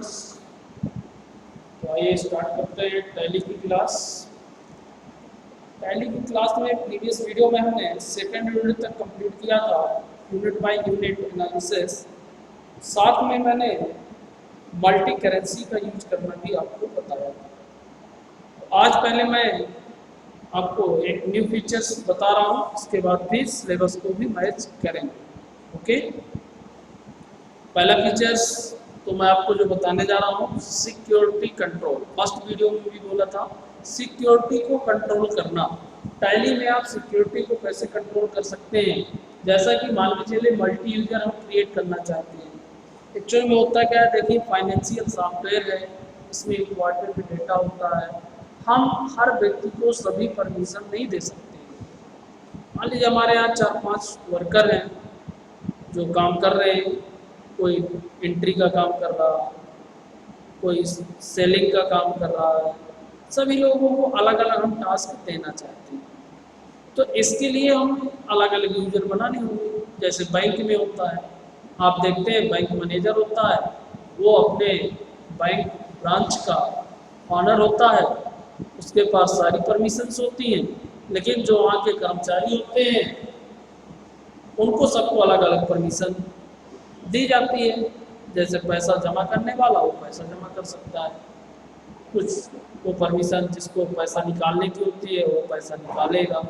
तो आइए स्टार्ट करते हैं टैली की क्लास। टैली की क्लास में प्रीवियस वीडियो में हमने सेकंड यूनिट तक कंप्लीट किया था, यूनिट बाय यूनिट एनालिसिस। साथ में मैंने मल्टी करेंसी का यूज करना भी आपको बताया था। तो आज पहले मैं आपको एक न्यू फीचर्स बता रहा हूँ, उसके बाद फिर सिलेबस को भी मैच करेंगे। ओके, पहला फीचर्स तो मैं आपको जो बताने जा रहा हूँ, सिक्योरिटी कंट्रोल। फर्स्ट वीडियो में भी बोला था, सिक्योरिटी को कंट्रोल करना। टैली में आप सिक्योरिटी को कैसे कंट्रोल कर सकते हैं। जैसा कि मान के चलिए मल्टी यूजर हम क्रिएट करना चाहते हैं। एक्चुअली में होता क्या है, देखिए फाइनेंशियल सॉफ्टवेयर है, इसमें इम्पॉर्टेंट डेटा होता है। हम हर व्यक्ति को सभी परमिशन नहीं दे सकते। मान लीजिए हमारे यहाँ 4-5 वर्कर हैं जो काम कर रहे हैं, कोई एंट्री का काम कर रहा है, कोई सेलिंग का काम कर रहा है। सभी लोगों को अलग अलग हम टास्क देना चाहते हैं, तो इसके लिए हम अलग अलग यूजर बनाने होंगे। जैसे बैंक में होता है, आप देखते हैं बैंक मैनेजर होता है, वो अपने बैंक ब्रांच का ऑनर होता है, उसके पास सारी परमिशंस होती हैं। लेकिन जो वहाँ के कर्मचारी होते हैं उनको सबको अलग अलग परमिशन दी जाती है। जैसे पैसा जमा करने वाला वो पैसा जमा कर सकता है, कुछ वो परमिशन जिसको पैसा निकालने की होती है वो पैसा निकालेगा।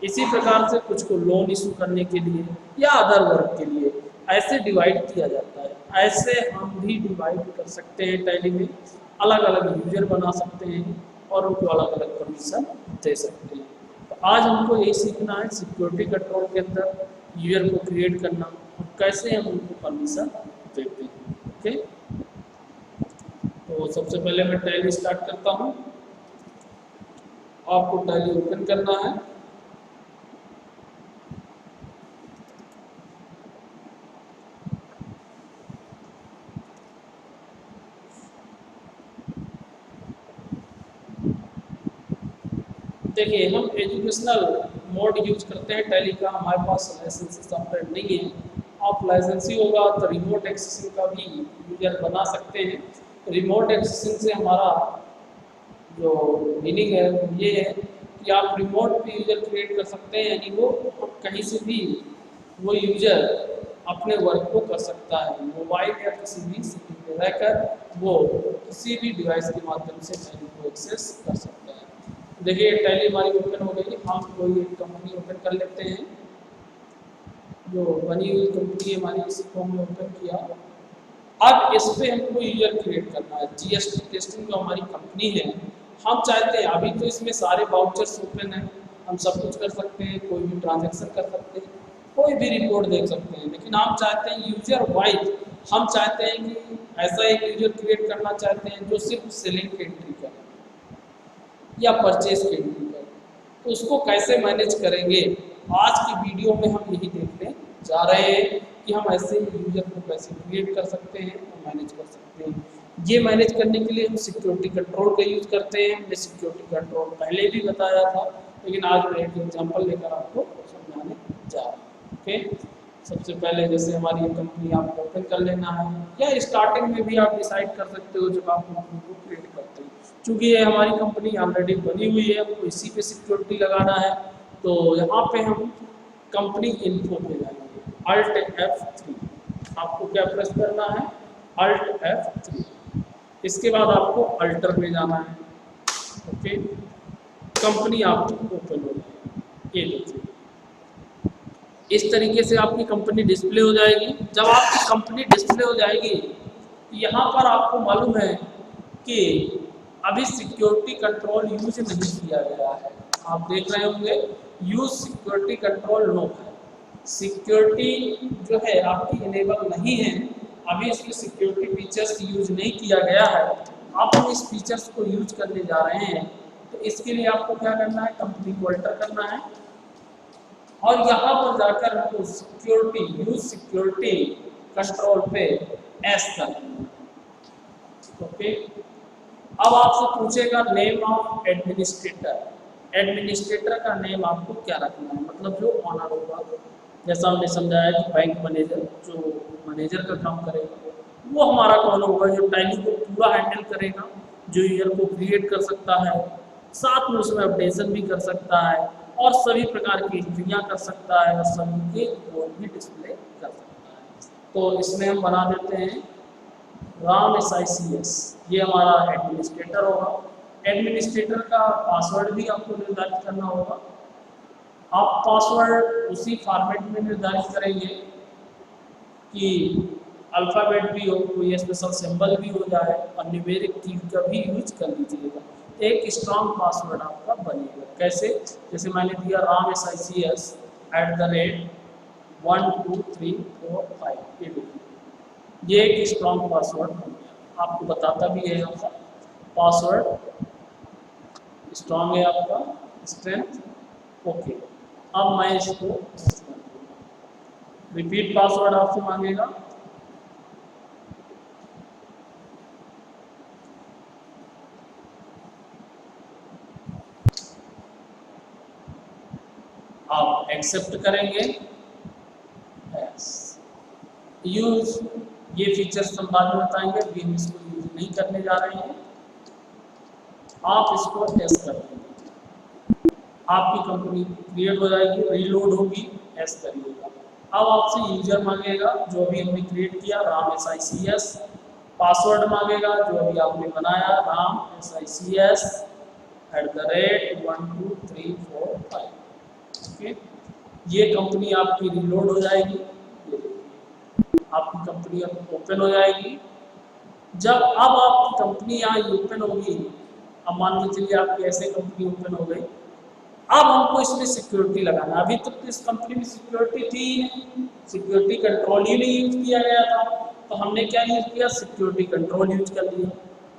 इसी प्रकार से कुछ को लोन इशू करने के लिए या अदर वर्क के लिए ऐसे डिवाइड किया जाता है। ऐसे हम भी डिवाइड कर सकते हैं टैली में, अलग अलग यूजर बना सकते हैं और उनको अलग अलग परमिशन दे सकते हैं। तो आज हमको यही सीखना है, सिक्योरिटी कंट्रोल के अंदर यूजर को क्रिएट करना और कैसे हम उनको परमिशन देते हैं। ओके, तो सबसे पहले मैं टैली स्टार्ट करता हूँ। आपको टैली ओपन करना है। देखिए हम एजुकेशनल मोड यूज करते हैं टैली का, हमारे पास लाइसेंसी सॉफ्टवेयर नहीं है। आप लाइसेंसी होगा तो रिमोट एक्सेसिंग का भी यूजर बना सकते हैं। रिमोट एक्सेसिंग से हमारा जो मीनिंग है ये है कि आप रिमोट भी यूजर क्रिएट कर सकते हैं, यानी वो कहीं से भी वो यूजर अपने वर्क को कर सकता है। मोबाइल या किसी भी सिटी में रहकर वो किसी भी डिवाइस के माध्यम से टैली को एक्सेस कर सकता है। देखिए टैली हमारी ओपन हो गई। हम कोई एक कंपनी ओपन कर लेते हैं, जो बनी हुई कंपनी हमारी, इसी को हमने ओपन किया। अब इस पे हमको यूजर क्रिएट करना है। जीएसटी टेस्टिंग जो हमारी कंपनी है, हम चाहते हैं, अभी तो इसमें सारे वाउचर्स ओपन हैं, हम सब कुछ कर सकते हैं, कोई भी ट्रांजैक्शन कर सकते हैं, कोई भी रिपोर्ट देख सकते हैं। लेकिन हम चाहते हैं यूजर वाइज, हम चाहते हैं कि ऐसा एक यूजर क्रिएट करना चाहते हैं जो सिर्फ सेलिंग की एंट्री करे या परचेज की एंट्री करे। तो उसको कैसे मैनेज करेंगे, आज की वीडियो में हम यही देखने जा रहे हैं कि हम ऐसे यूजर को कैसे क्रिएट कर सकते हैं और मैनेज कर सकते हैं। ये मैनेज करने के लिए हम सिक्योरिटी कंट्रोल का यूज करते हैं। हमने सिक्योरिटी कंट्रोल पहले भी बताया था, लेकिन आज मैं एक एग्जांपल लेकर आपको समझाने जा रहा हूँ। ओके, सबसे पहले जैसे हमारी ये कंपनी आपको ओपन कर लेना है, या स्टार्टिंग में भी आप डिसाइड कर सकते हो जब आप कंपनी को क्रिएट करते हैं। चूँकि ये हमारी कंपनी ऑलरेडी बनी हुई है, हमको इसी पे सिक्योरिटी लगाना है। तो यहाँ पे हम कंपनी इन्फो पे जाएंगे, Alt F3। आपको क्या प्रेस करना है, Alt F3। इसके बाद आपको अल्टर में जाना है। ओके, कंपनी आपकी ओपन हो जाएगी। ये देखिए इस तरीके से आपकी कंपनी डिस्प्ले हो जाएगी। जब आपकी कंपनी डिस्प्ले हो जाएगी, यहाँ पर आपको मालूम है कि अभी सिक्योरिटी कंट्रोल यूज नहीं किया गया है। आप देख रहे होंगे यूज सिक्योरिटी कंट्रोल नो है, सिक्योरिटी जो है आपकी इनेबल नहीं है, अभी इसमें सिक्योरिटी फीचर्स यूज नहीं किया गया है। आप हम इस फीचर्स को यूज करने जा रहे हैं, तो इसके लिए आपको क्या करना है, कंपनी को अल्टर करना है और यहाँ पर जाकर हमको सिक्योरिटी यूज सिक्योरिटी कंट्रोल पे एस करना है। ओके, अब आपसे पूछेगा नेम ऑफ एडमिनिस्ट्रेटर। एडमिनिस्ट्रेटर का नेम आपको क्या रखना है, मतलब जो ऑनर होगा। जैसा हमने समझाया कि बैंक मैनेजर जो मैनेजर का काम करेगा वो हमारा कौन होगा, जो टैली को पूरा हैंडल करेगा, जो यूजर को क्रिएट कर सकता है, साथ में उसमें अपडेशन भी कर सकता है और सभी प्रकार की एंट्रियाँ कर सकता है और सभी के कोड भी डिस्प्ले कर सकता है। तो इसमें हम बना देते हैं राम SICS, ये हमारा एडमिनिस्ट्रेटर होगा। एडमिनिस्ट्रेटर का पासवर्ड भी आपको निर्धारित करना होगा। आप पासवर्ड उसी फॉर्मेट में निर्धारित करेंगे कि अल्फ़ाबेट भी हो, कोई स्पेशल सिंबल भी हो जाए और न्यूमेरिक की का भी यूज कर लीजिएगा। एक स्ट्रॉन्ग पासवर्ड आपका बनेगा। कैसे? जैसे मैंने दिया राम SICS @1 2 3 4 5, ये देखिए, ये एक स्ट्रॉन्ग पासवर्ड बन गया। आपको बताता भी है यहाँ पर पासवर्ड स्ट्रॉन्ग है आपका, स्ट्रेंथ ओके। अब मैं इसको रिपीट पासवर्ड आपसे मांगेगा। आप एक्सेप्ट करेंगे। यूज, ये फीचर्स हम बाद में बताएंगे, अभी हम इसको यूज नहीं करने जा रहे हैं। आप इसको एस कर देंगे, आपकी कंपनी क्रिएट हो जाएगी, रीलोड होगी, एस करिएगा। अब आपसे यूजर मांगेगा जो अभी हमने क्रिएट किया राम SICS, पासवर्ड मांगेगा जो अभी आपने बनाया राम SICS @1 2 3 4 5। ओके, ये कंपनी आपकी रीलोड हो जाएगी, ये देखिए आपकी कंपनी अब ओपन हो जाएगी। जब अब आपकी कंपनी यहाँ ओपन होगी, अब मान के चलिए आपकी ऐसे कंपनी ओपन हो गई, अब हमको इसमें सिक्योरिटी लगाना है। अभी तक तो इस कंपनी में सिक्योरिटी थी ही नहीं, सिक्योरिटी कंट्रोल ही नहीं यूज किया गया था, तो हमने क्या यूज किया, सिक्योरिटी कंट्रोल यूज कर लिया।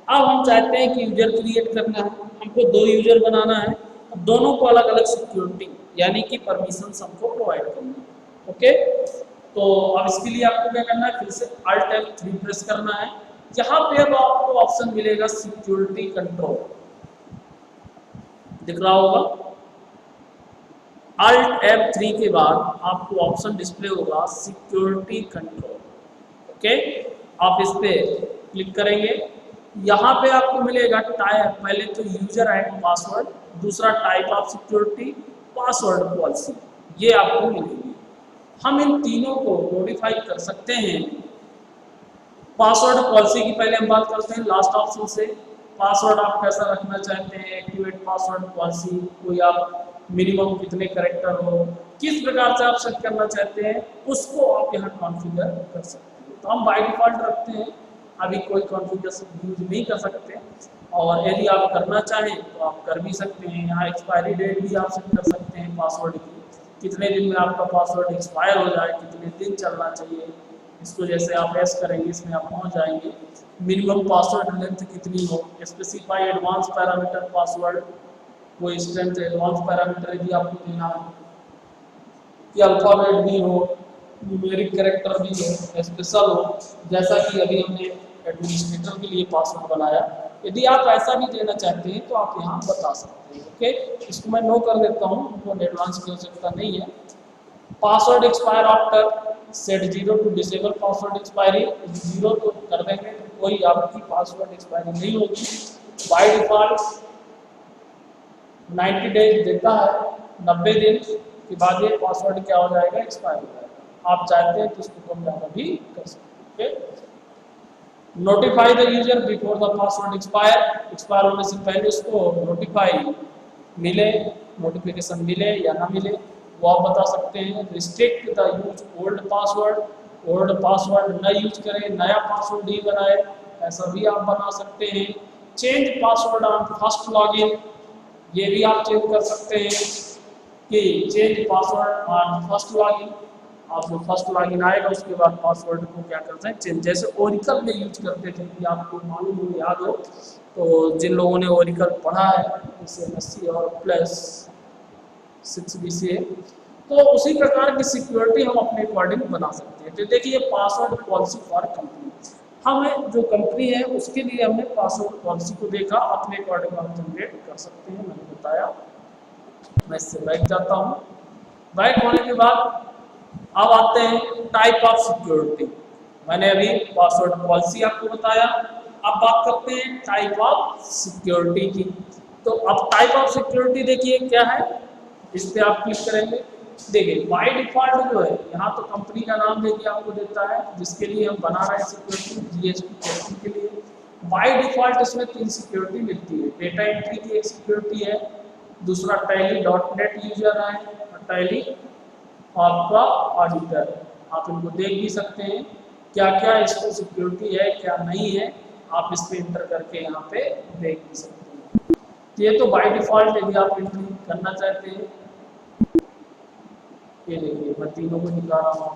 अब हम चाहते हैं कि यूजर क्रिएट करना है, हमको 2 यूजर बनाना है, दोनों को अलग अलग सिक्योरिटी यानी कि परमिशन हमको प्रोवाइड करना है। ओके, तो अब इसके लिए आपको क्या करना है, फिर से Alt F3 प्रेस करना है। यहाँ पे अब आपको ऑप्शन मिलेगा सिक्योरिटी कंट्रोल, दिख रहा होगा। Alt F3 के बाद आपको ऑप्शन डिस्प्ले होगा सिक्योरिटी कंट्रोल। ओके, आप इस पे क्लिक करेंगे, यहाँ पे आपको मिलेगा टाइप, पहले तो यूजर एंड पासवर्ड, दूसरा type of security, password policy, ये आपको मिलेगी। हम इन तीनों को मॉडिफाई कर सकते हैं। पासवर्ड पॉलिसी की पहले हम बात करते हैं लास्ट ऑप्शन से। पासवर्ड आप कैसा रखना चाहते हैं, एक्टिवेट पासवर्ड पॉलिसी, कोई आप मिनिमम कितने कैरेक्टर हो, किस प्रकार से आप सेट करना चाहते हैं, उसको आप यहाँ कॉन्फ़िगर कर सकते हैं। तो हम बाय डिफॉल्ट रखते हैं, अभी कोई कॉन्फ़िगरेशन यूज नहीं कर सकते, और यदि आप करना चाहें तो आप कर भी सकते हैं। यहाँ एक्सपायरी डेट भी आप सेट कर सकते हैं पासवर्ड की, कितने दिन में आपका पासवर्ड एक्सपायर हो जाए, कितने दिन चलना चाहिए, इसको जैसे आप एस करेंगे इसमें आप पहुँच जाएंगे। मिनिमम पासवर्ड लेंथ कितनी हो, स्पेसिफाई एडवांस पैरामीटर पासवर्ड, कोई स्ट्रेंथ एडवांस पैरामीटर यदि आपको देना है, कि अल्फ़ाबेट भी हो, न्यूमेरिक कैरेक्टर भी हो, स्पेशल हो, जैसा कि अभी हमने एडमिनिस्ट्रेटर के लिए पासवर्ड बनाया। यदि आप ऐसा भी देना चाहते हैं तो आप यहाँ बता सकते हैं। ओके, इसको मैं नो कर देता हूँ, हमको एडवांस की आवश्यकता नहीं है। Password expire after set 0 to disable password expiry, 0 तो कर देंगे तो कोई आपकी पासवर्ड एक्सपायरी नहीं होगी। बाय डिफॉल्ट 90 डेज देता है, 90 दिन के बाद ये पासवर्ड क्या हो जाएगा, एक्सपायर हो जाएगा। आप चाहते हैं तो इसको कम ज़्यादा भी कर सकते हैं। Okay, notify the user before the password expire, expire होने से पहले उसको नोटिफाई मिले, नोटिफिकेशन मिले या ना मिले वो आप बता सकते हैं। Restrict the use old password, old password न यूज करें, नया पासवर्ड ही बनाए, ऐसा भी आप बना सकते हैं। Change password on first login, ये भी आप चेंज कर सकते हैं कि change password on first login, आप जो फर्स्ट लॉगिन आएगा उसके बाद पासवर्ड को क्या करते हैं चेंज, जैसे ओरिकल में यूज करते थे, कि आपको मालूम हो, याद हो तो, जिन लोगों ने ओरिकल पढ़ा है जैसे MSc और +6 BCA, तो उसी प्रकार की सिक्योरिटी हम अपने अकॉर्डिंग बना सकते हैं। तो देखिए पासवर्ड पॉलिसी फॉर कंपनी, हमें जो कंपनी है उसके लिए हमने पासवर्ड पॉलिसी को देखा, अपने अकॉर्डिंग हम जनरेट कर सकते हैं, मैंने बताया। मैं इससे बैक जाता हूँ। बैक होने के बाद अब आते हैं टाइप ऑफ सिक्योरिटी। मैंने अभी पासवर्ड पॉलिसी आपको बताया। अब बात करते हैं टाइप ऑफ सिक्योरिटी की। तो अब टाइप ऑफ सिक्योरिटी देखिए क्या है, इस पे आप क्लिक करेंगे। देखिए बाय डिफॉल्ट जो है यहाँ तो कंपनी का नाम देखिए आपको देता है जिसके लिए हम बना रहे हैं सिक्योरिटी, जीएसटी टेस्टिंग के लिए। बाय डिफॉल्ट इसमें 3 सिक्योरिटी मिलती है। डेटा एंट्री की एक सिक्योरिटी है, दूसरा टैली डॉट नेट यूजर है, और टैली आपका ऑडिटर है। आप इनको देख भी सकते हैं क्या क्या इसको सिक्योरिटी है क्या नहीं है, आप इस पे इंटर करके यहाँ पे देख भी सकते हैं। तो ये तो बाय डिफॉल्ट यदि आप एंट्री करना चाहते हैं, ये देखिए मैं तीनों को निकाल रहा हूँ।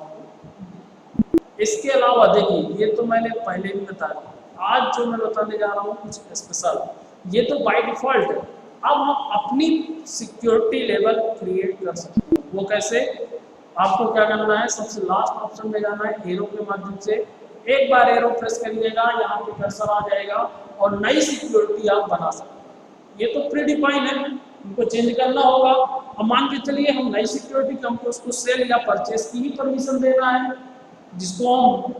इसके अलावा देखिए ये तो मैंने पहले भी बताया, आज जो मैं बताने जा रहा हूँ कुछ स्पेशल, ये तो बाय डिफॉल्ट है। अब हम अपनी सिक्योरिटी लेवल क्रिएट कर सकते हैं। वो कैसे, आपको क्या करना है, सबसे लास्ट ऑप्शन में जाना है, एरो के माध्यम से एक बार एरो प्रेस करिएगा, यहाँ पे कर्सर आ जाएगा और नई सिक्योरिटी आप बना सकते हैं। ये तो प्री डिफाइन है, इनको चेंज करना होगा। अब मान के चलिए हम नई सिक्योरिटी हमको उसको सेल या परचेस की ही परमिशन देना है, जिसको हम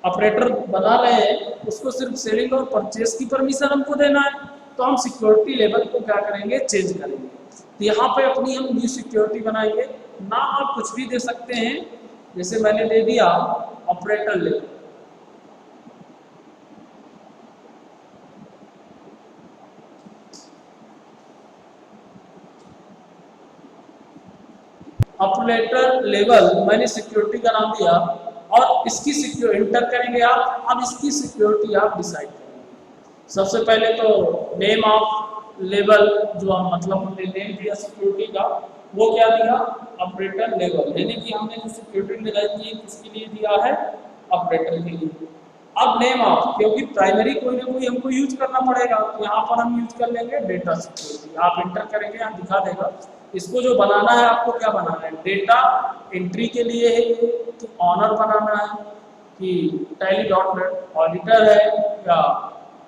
ऑपरेटर बना रहे हैं उसको सिर्फ सेलिंग और परचेस की परमिशन हमको देना है। तो हम सिक्योरिटी लेवल को क्या करेंगे, चेंज करेंगे। तो यहाँ पे अपनी हम न्यू सिक्योरिटी बनाएंगे, ना आप कुछ भी दे सकते हैं, जैसे मैंने दे दिया ऑपरेटर लेवल। ऑपरेटर लेवल मैंने सिक्योरिटी का नाम दिया और इसकी सिक्योरिटी इंटर करेंगे आप। अब इसकी सिक्योरिटी आप डिसाइड करेंगे। सबसे पहले तो नेम ऑफ लेवल जो हम मतलब हमने नेम दिया सिक्योरिटी का, वो क्या दिया, ऑपरेटर लेवल, यानी कि हमने जो सिक्योरिटी निर्धारित की किसके लिए दिया है, ऑपरेटर के लिए। अब नेम ऑफ, क्योंकि प्राइमरी कोई ना कोई हमको यूज करना पड़ेगा, तो यहाँ पर हम यूज कर लेंगे डेटा सिक्योरिटी। आप इंटर करेंगे, यहाँ दिखा देगा। इसको जो बनाना है आपको क्या बनाना है, डेटा एंट्री के लिए है ये, कि ऑनर बनाना है, कि टैली डॉट नेट ऑडिटर है, या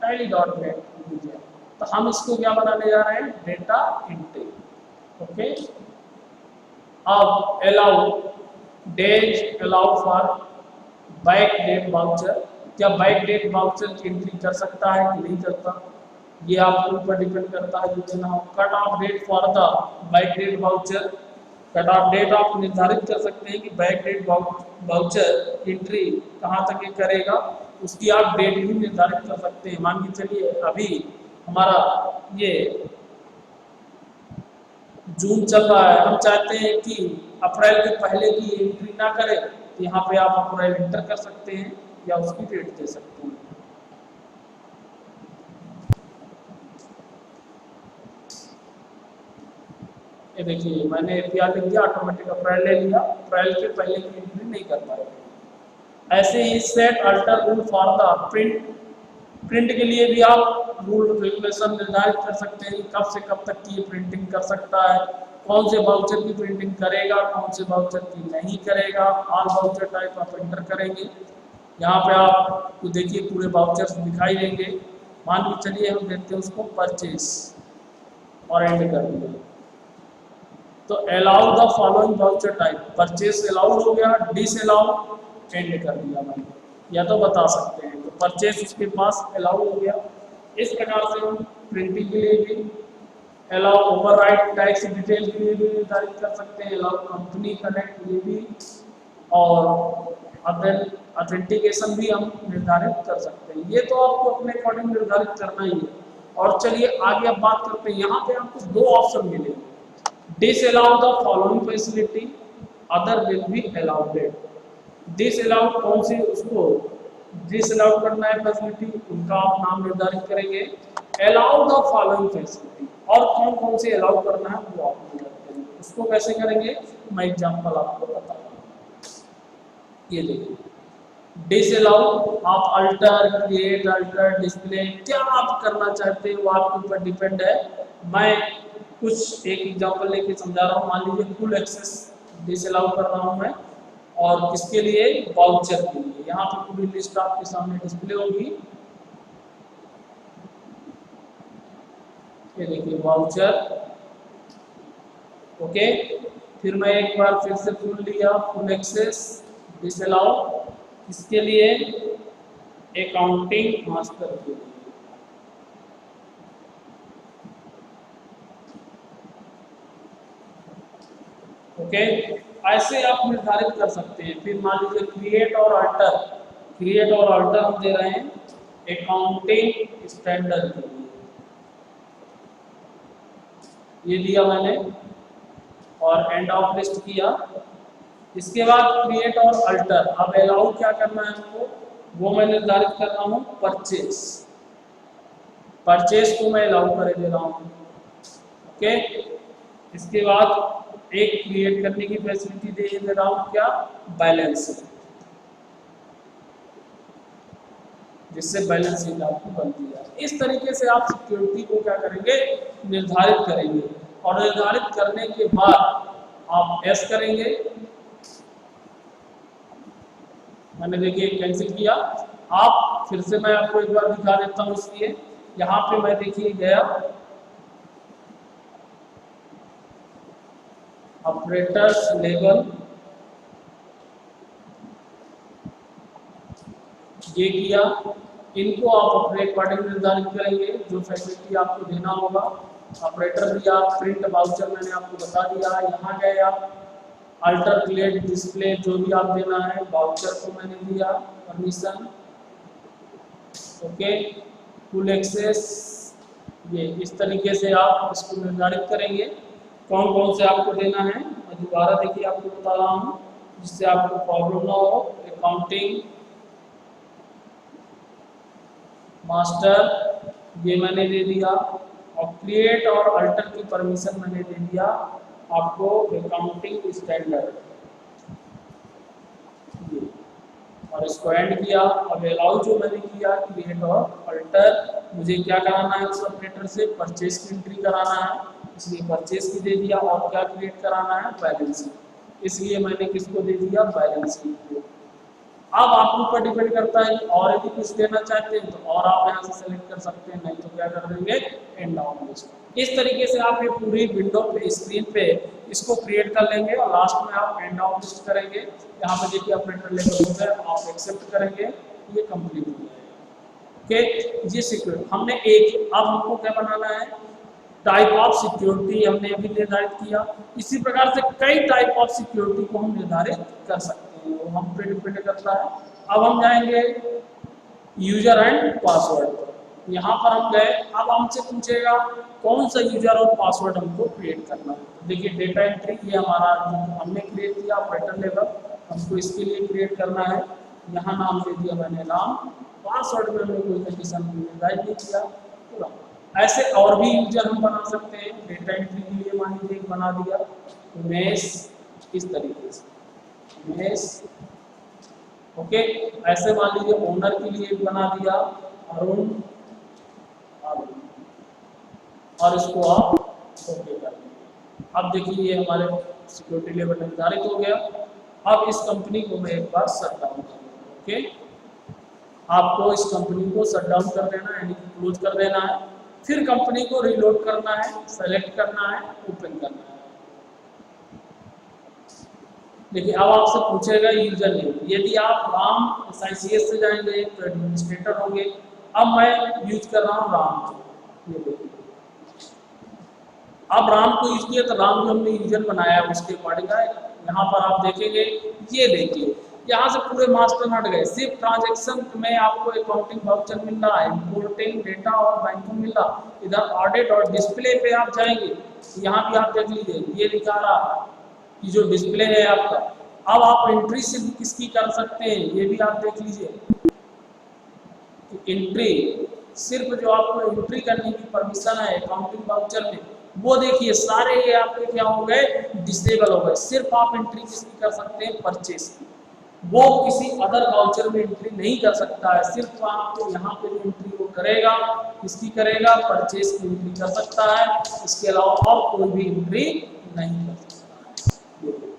टैली डॉट नेट यूजर। तो हम इसको क्या बनाने जा रहे हैं, डेटा एंट्री। ओके, अब allow days, allow for back date voucher, क्या बैक डेट वाउचर की एंट्री कर सकता है कि नहीं करता, ये आपके ऊपर डिपेंड करता है। जितना cut off date for the back date voucher, cut off date आप निर्धारित कर सकते हैं कि बैक डेट वाउचर एंट्री कहाँ तक ये करेगा, उसकी आप डेट भी निर्धारित कर सकते हैं। मान के चलिए अभी हमारा ये जून चल रहा है, हम चाहते हैं कि अप्रैल के पहले की एंट्री ना करें, तो यहाँ पे आप अप्रैल एंटर कर सकते हैं या उसकी डेट दे सकते हैं। ये देखिए मैंने एपीआर लिख दिया, ऑटोमेटिक अप्रैल ले लिया, अप्रैल के पहले की एंट्री नहीं कर पाएगा। ऐसे ही set alter rule for the print, print के लिए भी आप रूल रेगुलेशन निर्धारित कर सकते हैं कि कब से कब तक की प्रिंटिंग कर सकता है, कौन से वाउचर की प्रिंटिंग करेगा, कौन से वाउचर की नहीं करेगा। ऑल वाउचर टाइप आप एंटर करेंगे, यहाँ पे आपको देखिए पूरे वाउचर्स दिखाई देंगे। मान के चलिए हम देते हैं उसको परचेस और एंड कर दिया, तो allow the following voucher type, purchase allowed हो गया, डिसअलाउ एंड कर दिया मैंने, या तो बता सकते हैं। तो परचेस उसके पास अलाउ हो गया। इस प्रकार से हम प्रिंटिंग के लिए भी अलाउ, ओवरराइड टैक्स डिटेल के लिए भी निर्धारित कर सकते हैं, अलाउ कंपनी कनेक्ट के लिए भी, और ऑथेंटिकेशन भी हम निर्धारित कर सकते हैं। ये तो आपको अपने अकॉर्डिंग निर्धारित करना ही है। और चलिए आगे अब बात करते हैं, यहाँ पे आपको 2 ऑप्शन मिलेंगे, disallow the following facility, other will be allowed. Disallow कौन सी, उसको डिसअलाउ करना है फैसिलिटी, उनका आप नाम निर्धारित करेंगे। अलाउ द फॉलोइंग फैसिलिटी, और कौन कौन से अलाउ करना है वो आप निर्धारित करेंगे। उसको कैसे करेंगे, मैं एग्जांपल आपको बताऊंगा। ये देखिए डिसअलाउ, आप अल्टर, क्रिएट, अल्टर, डिस्प्ले, क्या आप करना चाहते हैं वो आपके ऊपर डिपेंड है। मैं कुछ एक एग्जांपल लेके समझा रहा हूँ। मान लीजिए फुल एक्सेस डिसअलाउ कर रहा हूँ मैं, और किसके लिए, वाउचर के लिए। यहाँ पे पूरी लिस्ट आपके सामने डिस्प्ले होगी। ये देखिए वाउचर, ओके। फिर मैं एक बार फिर से फुल लिया, फुल एक्सेस डिसअलाउ, इसके लिए अकाउंटिंग मास्टर के लिए। ओके, ऐसे आप निर्धारित कर सकते हैं। फिर मान लीजिए क्रिएट और अल्टर, क्रिएट और अल्टर हम दे रहे हैं अकाउंटिंग स्टैंडर्ड के लिए, ये दिया मैंने और एंड ऑफ लिस्ट किया। इसके बाद क्रिएट और अल्टर, अब अलाउ क्या करना है हमको, वो मैं निर्धारित कर रहा हूँ परचेस, परचेस को मैं अलाउ कर दे रहा हूँ। ओके, इसके बाद एक क्रिएट करने की फैसिलिटी दे रहा हूँ, क्या, बैलेंस, जिससे बैलेंस शीट आपको बनती है। इस तरीके से आप सिक्योरिटी को क्या करेंगे, निर्धारित करेंगे और निर्धारित करने के बाद आप एस करेंगे। मैंने देखिए कैंसिल किया। आप फिर से मैं आपको एक बार दिखा देता हूँ, इसलिए यहाँ पे मैं देखिए गया ऑपरेटर्स लेवल, ये किया। इनको आप अपने अकॉर्डिंग निर्धारित करेंगे, जो फैसिलिटी आपको देना होगा। ऑपरेटर दिया, प्रिंट वाउचर मैंने आपको बता दिया। यहाँ गए आप अल्टर, क्रिएट, डिस्प्ले, जो भी आप देना है, वाउचर को मैंने दिया परमिशन। ओके, फुल एक्सेस, ये इस तरीके से आप इसको निर्धारित करेंगे कौन कौन से आपको देना है। मैं दोबारा देखिए आपको बता रहा हूँ जिससे आपको प्रॉब्लम ना हो। अकाउंटिंग मास्टर ये मैंने दे दिया और क्रिएट और अल्टर की परमिशन मैंने दे दिया आपको अकाउंटिंग स्टैंडर्ड, और इसको एंड किया। अब अलाउ जो मैंने किया क्रिएट और अल्टर, मुझे क्या कराना है उस ऑपरेटर से, परचेस की एंट्री कराना है, इसलिए परचेस की दे दिया। और क्या क्रिएट कराना है, बैलेंस शीट, इसलिए मैंने किसको दे दिया, बैलेंस शीट को। अब आपके ऊपर डिपेंड करता है कि और यदि कुछ देना चाहते हैं तो और आप यहाँ से सेलेक्ट कर सकते हैं, नहीं तो क्या कर देंगे, एंड ऑफ लिस्ट। इस तरीके से आप ये पूरी विंडो पे, स्क्रीन पे इसको क्रिएट कर लेंगे और लास्ट में आप एंड ऑफ लिस्ट करेंगे। यहाँ पे देखिए ऑपरेटर लेवल हो गया, आप एक्सेप्ट करेंगे, ये कंप्लीट हो जाएगा। ओके, ये सिक्योरिटी हमने एक, अब हमको क्या बनाना है, टाइप ऑफ सिक्योरिटी हमने अभी निर्धारित किया। इसी प्रकार से कई टाइप ऑफ सिक्योरिटी को हम निर्धारित कर सकते हैं, वो हम पे डिपेंड करता है। अब हम जाएंगे यूजर एंड पासवर्ड पर। यहाँ पर हम गए, अब हमसे पूछेगा कौन सा यूजर और पासवर्ड हमको क्रिएट करना है। देखिए डेटा एंट्री, ये हमारा हमने क्रिएट किया ऑपरेटर लेवल, हमको इसके लिए क्रिएट करना है। यहाँ नाम दे दिया मैंने राम, पासवर्ड में हमने कोई कंडीशन निर्धारित नहीं किया पूरा। ऐसे और भी यूजर हम बना सकते हैं। डेटा एंट्री के लिए मान लीजिए बना दिया उमेश, इस तरीके से उमेश। ओके, ऐसे मान लीजिए ओनर के लिए बना दिया अरुण, और इसको आप ओके कर देंगे। अब देखिए ये हमारे सिक्योरिटी लेवल निर्धारित हो गया। अब इस कंपनी को मैं एक बार शट डाउन करूँगा। ओके, आपको इस कंपनी को शट डाउन कर देना है, यानी कि क्लोज कर देना है। फिर कंपनी को रीलोड करना है, सेलेक्ट करना है, ओपन करना है। देखिए अब आपसे पूछेगा यूजर नेम, यदि आप राम SICS से जाएंगे तो एडमिनिस्ट्रेटर होंगे। अब मैं यूज कर रहा हूँ राम, ये देखिए अब राम को यूज किया तो राम जो हमने यूजर बनाया है उसके अकॉर्डिंग आएगा। यहाँ पर आप देखेंगे, ये देखिए यहाँ से पूरे मास्टर हट गए, सिर्फ ट्रांजैक्शन में आपको अकाउंटिंग वाउचर मिल रहा है, इंपोर्टिंग डेटा और बैंकिंग मिल रहा। इधर ऑडिट और डिस्प्ले पे आप जाएंगे, यहाँ भी आप देख लीजिए ये दिखा रहा कि जो डिस्प्ले है आपका। अब आप एंट्री सिर्फ किसकी कर सकते हैं, ये भी आप देख लीजिए। एंट्री सिर्फ जो आपको एंट्री करने की परमिशन है अकाउंटिंग वाउचर में, वो देखिए सारे ये आपके क्या हो गए, डिसेबल हो गए। सिर्फ आप एंट्री किसकी कर सकते हैं, परचेस की। वो किसी अदर वाउचर में एंट्री नहीं कर सकता है। सिर्फ आपको यहाँ पे जो एंट्री वो करेगा, किसकी करेगा, परचेस की एंट्री कर सकता है। इसके अलावा और कोई भी एंट्री नहीं कर सकता है।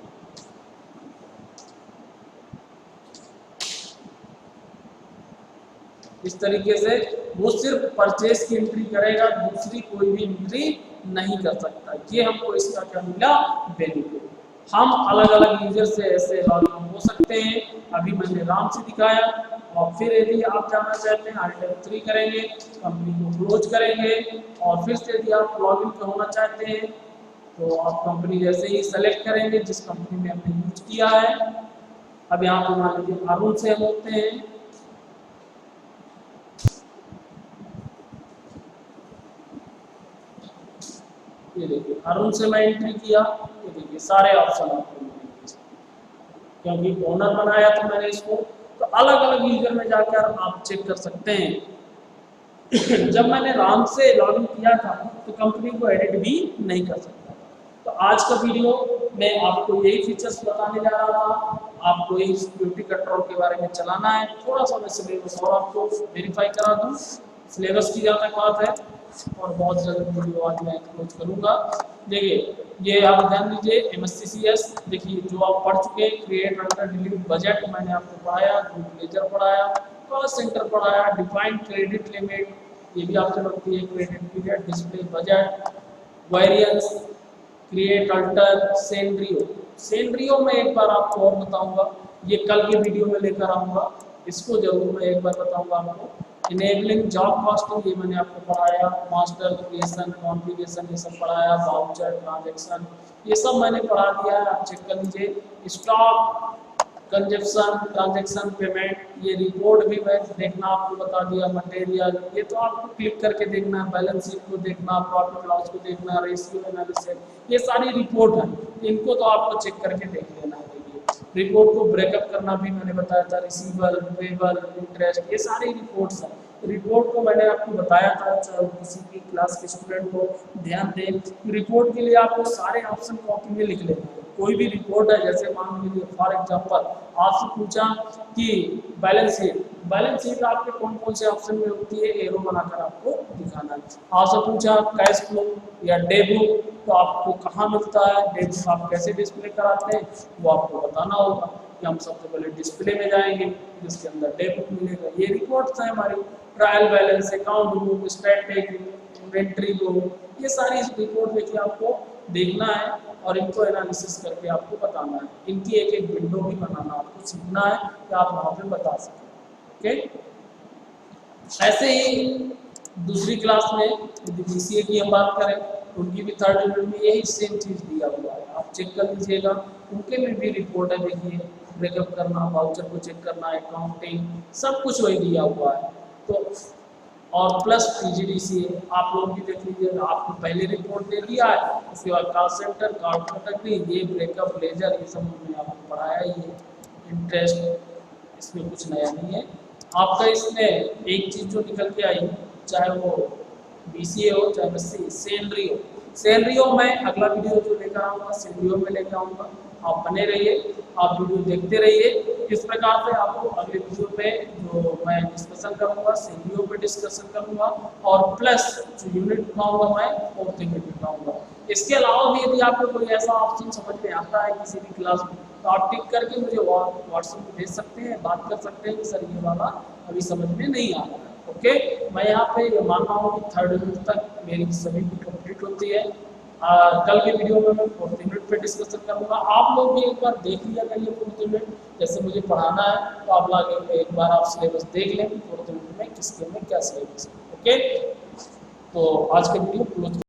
इस तरीके से वो सिर्फ परचेस की एंट्री करेगा, दूसरी कोई भी एंट्री नहीं कर सकता। ये हमको इसका क्या मिला, बेनिफिट। हम अलग अलग यूजर से ऐसे लॉगिन हो सकते हैं। अभी मैंने राम से दिखाया। और फिर यदि आप जाना चाहते हैं Alt F3 करेंगे, कंपनी को क्लोज करेंगे और फिर से यदि आप लॉगिन पे होना चाहते हैं तो आप कंपनी जैसे ही सेलेक्ट करेंगे जिस कंपनी में आपने यूज किया है। अब यहाँ पे मान लीजिए अरुण से हम होते हैं। ये देखिए अरुण से मैं एंट्री किया, ये देखिए सारे ऑप्शन आपको मिलेंगे क्योंकि ओनर बनाया था मैंने इसको। तो अलग अलग यूजर में जाकर आप चेक कर सकते हैं। जब मैंने राम से लॉगिन किया था तो कंपनी को एडिट भी नहीं कर सकता। तो आज का वीडियो में आपको यही फीचर्स बताने जा रहा था। आपको यही सिक्योरिटी कंट्रोल के बारे में चलाना है। थोड़ा सा मैं सिलेबस और आपको वेरीफाई करा दूँ। सिलेबस की जहाँ तक बात है और बहुत जल्द वीडियो आज मैं क्लोज करूँगा। देखिए ये आप ध्यान दीजिए MSCCS, देखिए जो आप पढ़ चुके हैं, क्रिएट अंडर डिलीट बजट मैंने आपको पढ़ाया, ग्रुप लेजर पढ़ाया, कॉस्ट सेंटर पढ़ाया, डिफाइंड क्रेडिट लिमिट ये भी आपसे लगती है, credit period, display budget, variance, create alter, scenario में एक बार आपको और बताऊंगा, ये कल के वीडियो में लेकर आऊंगा, इसको जरूर मैं एक बार बताऊंगा आपको। इनेबलिंग जॉब कॉस्टिंग ये मैंने आपको पढ़ाया, मास्टर क्रिएशन कॉन्फ़िगरेशन ये सब पढ़ाया, वाउचर ट्रांजैक्शन ये सब मैंने पढ़ा दिया है, आप चेक कर लीजिए। स्टॉक कंजप्शन ट्रांजैक्शन पेमेंट ये रिपोर्ट भी मैं देखना आपको बता दिया। मटेरियल ये तो आपको क्लिक करके देखना है, बैलेंस शीट को देखना, प्रॉफिट लॉस को देखना, रेशियो एनालिसिस ये सारी रिपोर्ट है, इनको तो आपको चेक करके देख लेना है। देखिए रिपोर्ट को ब्रेकअप करना भी मैंने बताया था, रिसीवेबल पेबल इंटरेस्ट ये सारी रिपोर्ट्स हैं। रिपोर्ट को मैंने आपको बताया था, चाहे किसी भी क्लास के स्टूडेंट को ध्यान दें। रिपोर्ट के लिए आपको सारे ऑप्शन कॉपी में लिख लेना है। कोई भी रिपोर्ट है, जैसे मान लीजिए फॉर एग्जांपल आपसे पूछा कि बैलेंस शीट आपके कौन कौन से ऑप्शन में होती है, एरो बनाकर आपको दिखाना है। आपसे पूछा कैश फ्लो या डे बुक तो आपको कहाँ मिलता है, डे बुक आप कैसे डिस्प्ले कराते हैं वो आपको बताना होगा कि हम सबसे पहले डिस्प्ले में जाएंगे जिसके अंदर डे बुक मिलेगा। ये रिपोर्ट्स है हमारी, trial balance, account book, static, inventory book, ये सारी रिपोर्ट देखिए आपको देखना है और इनको एनालिसिस करके आपको बताना है। इनकी एक एक विंडो भी बनाना आपको सीखना है कि आप वहाँ पे बता सकें। ओके, ऐसे ही दूसरी क्लास में यदि BCA की हम बात करें तो उनकी भी थर्ड यूनिट में यही सेम चीज़ दिया हुआ है, आप चेक कर लीजिएगा। उनके में भी रिपोर्ट है, देखिए ब्रेकअप करना, वाउचर को चेक करना, अकाउंटिंग सब कुछ वही दिया हुआ है। तो और प्लस PGDCA आप लोग भी देख लीजिए, आपको पहले रिपोर्ट दे दिया है, उसके बाद कॉस्ट सेंटर, कार्ड कैटेगरी, ये ब्रेकअप लेजर ये सब मैंने आपको पढ़ाया ही है। इंटरेस्ट इसमें कुछ नया नहीं है आपका। इसमें एक चीज़ जो निकल के आई, चाहे वो BCA हो चाहे MSc, सैलरी हो मैं अगला वीडियो जो लेकर आऊँगा सैलरी में लेकर आऊँगा। आप बने रहिए, आप वीडियो देखते रहिए। इस प्रकार से आपको अगले वीडियो पे जो मैं डिस्कशन करूँगा सैलरी पे डिस्कशन करूँगा और प्लस जो यूनिट उठाऊँगा मैं फोर्थ यूनिट उठाऊँगा। इसके अलावा भी यदि आपको कोई ऐसा ऑप्शन समझ में आता है किसी भी क्लास में तो आप टिक करके मुझे व्हाट्सएप पे भेज सकते हैं, बात कर सकते हैं कि सर ये वाला अभी समझ में नहीं आ रहा है। ओके, मैं यहाँ पे ये मान रहा हूँ कि थर्ड यूनिट तक मेरी सभी की कंप्लीट होती है। कल के वीडियो में मैं फोर्थ यूनिट पे डिस्कशन करूँगा। आप लोग भी एक बार देख लिया करिए फोर्थ यूनिट, जैसे मुझे पढ़ाना है तो आप लोग एक बार आप सिलेबस देख लें फोर्थ यूनिट में किसके में क्या सिलेबस है। ओके, तो आज का वीडियो क्लोज